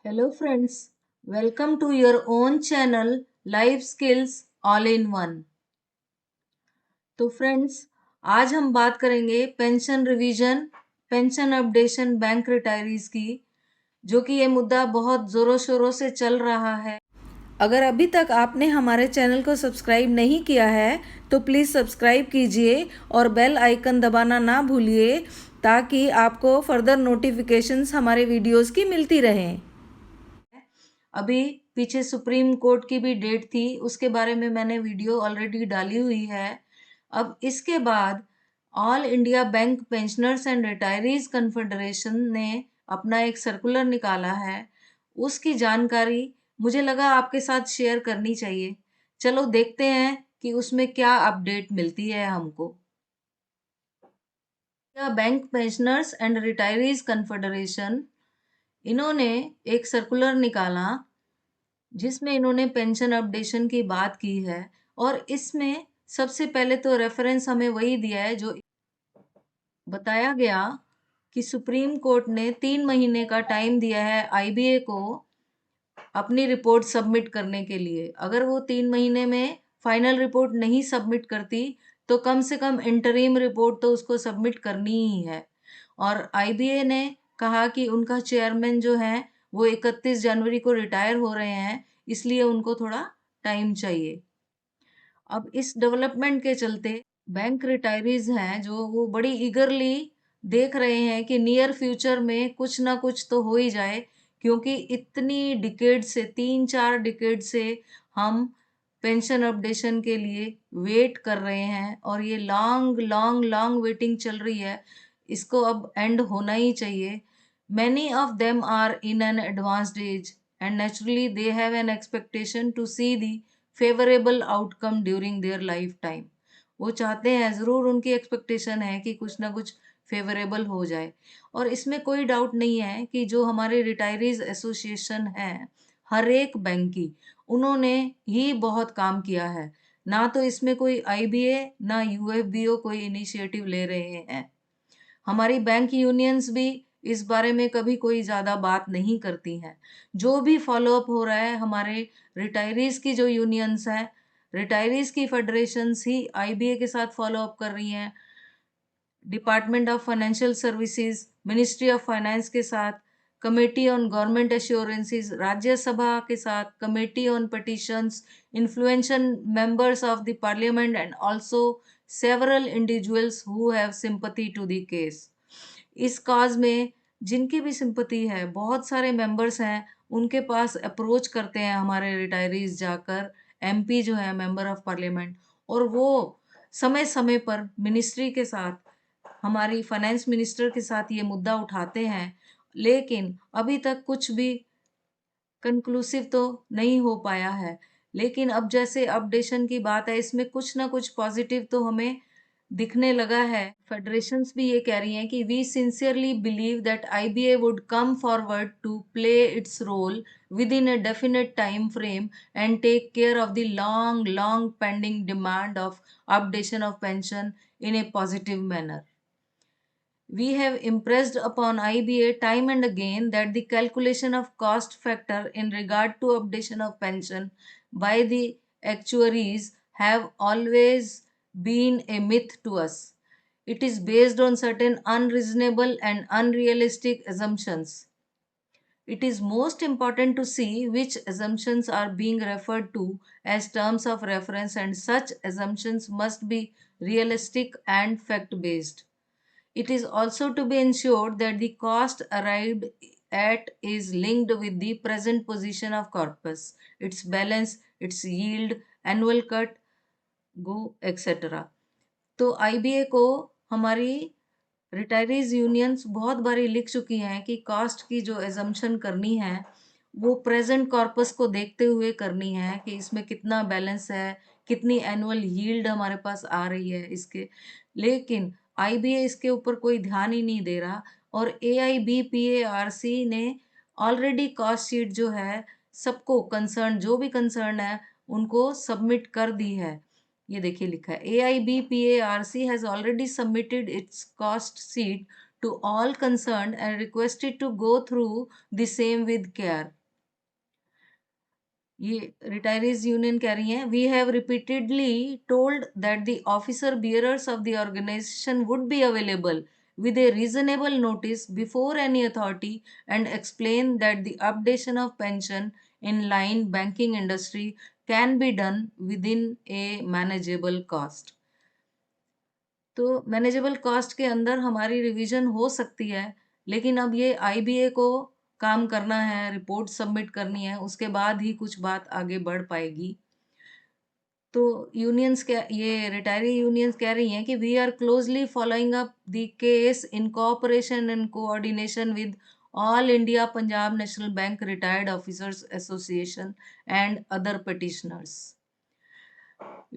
Hello friends, welcome to your own channel Life Skills All in One। तो friends, आज हम बात करेंगे pension revision, pension updation bank retirees की, जो कि ये मुद्दा बहुत जोरों शोरों से चल रहा है। अगर अभी तक आपने हमारे चैनल को सब्सक्राइब नहीं किया है तो प्लीज़ सब्सक्राइब कीजिए और बेल आइकन दबाना ना भूलिए ताकि आपको फर्दर नोटिफिकेशंस हमारे वीडियोस की मिलती रहें। अभी पीछे सुप्रीम कोर्ट की भी डेट थी, उसके बारे में मैंने वीडियो ऑलरेडी डाली हुई है। अब इसके बाद all India bank pensioners and retirees confederation ने अपना एक सर्कुलर निकाला है। उसकी जानकारी मुझे लगा आपके साथ शेयर करनी चाहिए। चलो देखते हैं कि उसमें क्या अपडेट मिलती है हमको। Bank pensioners and retirees confederation, इन्होंने एक सर्कुलर निकाला जिसमें इन्होंने पेंशन अपडेशन की बात की है। और इसमें सबसे पहले तो रेफरेंस हमें वही दिया है जो बताया गया कि सुप्रीम कोर्ट ने 3 महीने का टाइम दिया है आईबीए को अपनी रिपोर्ट सबमिट करने के लिए। अगर वो 3 महीने में फाइनल रिपोर्ट नहीं सबमिट करती तो कम से कम इंटरिम रिपोर्ट तो उसको सबमिट करनी ही है। और आईबीए ने कहा कि उनका चेयरमैन जो है वो 31 जनवरी को रिटायर हो रहे हैं, इसलिए उनको थोड़ा टाइम चाहिए। अब इस डेवलपमेंट के चलते बैंक रिटायरीज हैं जो वो बड़ी ईगरली देख रहे हैं कि नियर फ्यूचर में कुछ ना कुछ तो हो ही जाए, क्योंकि इतनी डिकेड से 3-4 डिकेड से हम पेंशन अपडेशन के लिए वेट कर रहे हैं और ये लॉन्ग लॉन्ग लॉन्ग वेटिंग चल रही है। इसको अब एंड होना ही चाहिए। Many of them are in an advanced age and naturally they have an expectation to see the favourable outcome during their life time. वो चाहते हैं, ज़रूर उनकी एक्सपेक्टेशन है कि कुछ ना कुछ फेवरेबल हो जाए। और इसमें कोई डाउट नहीं है कि जो हमारे रिटायरीज एसोसिएशन है हर एक बैंक की, उन्होंने ही बहुत काम किया है। ना तो इसमें कोई आईबीए ना यूएफबीओ कोई इनिशिएटिव ले रहे हैं। हमारी बैंक यूनियंस भी इस बारे में कभी कोई ज़्यादा बात नहीं करती हैं। जो भी फॉलोअप हो रहा है हमारे रिटायरीज की जो यूनियंस हैं, रिटायरीज की फेडरेशंस ही आईबीए के साथ फॉलोअप कर रही हैं। Department of financial services, ministry of finance के साथ, committee on government assurances Rajya Sabha के साथ, committee on petitions, influential members of the parliament and also several individuals who have sympathy to the case. इस काज में जिनकी भी सिंपैथी है, बहुत सारे मेंबर्स हैं, उनके पास अप्रोच करते हैं हमारे रिटायरीज जाकर, एमपी जो है मेंबर ऑफ पार्लियामेंट, और वो समय समय पर मिनिस्ट्री के साथ, हमारी फाइनेंस मिनिस्टर के साथ ये मुद्दा उठाते हैं। लेकिन अभी तक कुछ भी कंक्लूसिव तो नहीं हो पाया है। लेकिन अब जैसे अपडेशन की बात है, इसमें कुछ ना कुछ पॉजिटिव तो हमें दिखने लगा है। फेडरेशंस भी ये कह रही हैं कि we sincerely believe that IBA would come forward to play its role within a definite time frame and take care of the long long pending demand of updation of pension in a positive manner. We have impressed upon IBA time and again that the calculation of cost factor in regard to updation of pension by the actuaries have always been a myth to us. It is based on certain unreasonable and unrealistic assumptions. It is most important to see which assumptions are being referred to as terms of reference, and such assumptions must be realistic and fact based. It is also to be ensured that the cost arrived at is linked with the present position of corpus, its balance, its yield, annual cut, go, etc. तो IBA को हमारी retirees unions बहुत बारी लिख चुकी हैं कि cost की जो एजम्पशन करनी है वो प्रेजेंट कॉर्पस को देखते हुए करनी है कि इसमें कितना बैलेंस है, कितनी एनुअल यील्ड हमारे पास आ रही है इसके। लेकिन आईबीए इसके ऊपर कोई ध्यान ही नहीं दे रहा। और एआईबीपीएआरसी ने ऑलरेडी कॉस्ट शीट जो है सबको कंसर्न, जो भी कंसर्न है उनको सबमिट कर दी है। ये देखिए लिखा है, AIBPARC has already submitted its cost sheet to all concerned and requested to go through the same with care. ये रिटायरीज यूनियन कह रही हैं, we have repeatedly told that the officer bearers of the organisation would be available with a reasonable notice before any authority and explain that the updation of pension in line banking industry can be done within a manageable cost. तो manageable cost के अंदर हमारी revision हो सकती है, लेकिन अब ये आईबीए को काम करना है, रिपोर्ट सबमिट करनी है, उसके बाद ही कुछ बात आगे बढ़ पाएगी। तो यूनियंस क्या, ये रिटायरी यूनियंस कह रही हैं कि we are closely following up the case in cooperation and coordination with All India Punjab National Bank Retired Officers Association and other petitioners.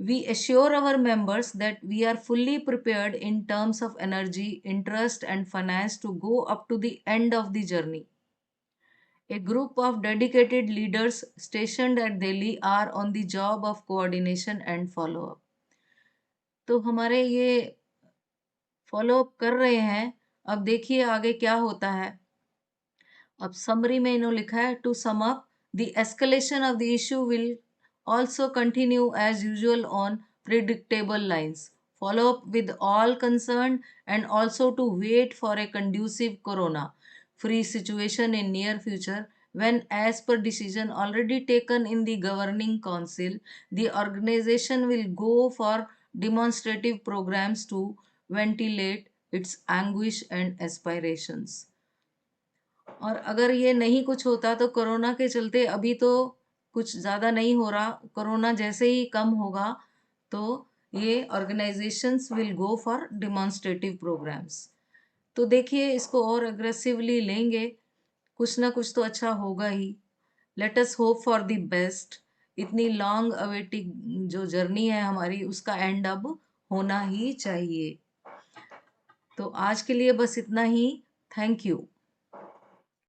We assure our members that we are fully prepared in terms of energy, interest, and finance to go up to the end of the journey. A group of dedicated leaders stationed at Delhi are on the job of coordination and follow up. तो हमारे ये follow up कर रहे हैं, अब देखिए आगे क्या होता है। अब समरी में इन्होंने लिखा है, to sum up the escalation of the issue will also continue as usual on predictable lines. Follow up with all concerned and also to wait for a conducive corona free situation in near future when, as per decision already taken in the governing council, the organization will go for demonstrative programs to ventilate its anguish and aspirations. और अगर ये नहीं कुछ होता तो corona के चलते अभी तो कुछ ज़्यादा नहीं हो रहा, कोरोना जैसे ही कम होगा तो ये organisations will go for demonstrative programmes. तो देखिए इसको और अग्रेसिवली लेंगे, कुछ ना कुछ तो अच्छा होगा ही। Let us hope for the best. इतनी लॉन्ग अवेटिंग जो जर्नी है हमारी, उसका एंड अब होना ही चाहिए। तो आज के लिए बस इतना ही। Thank you.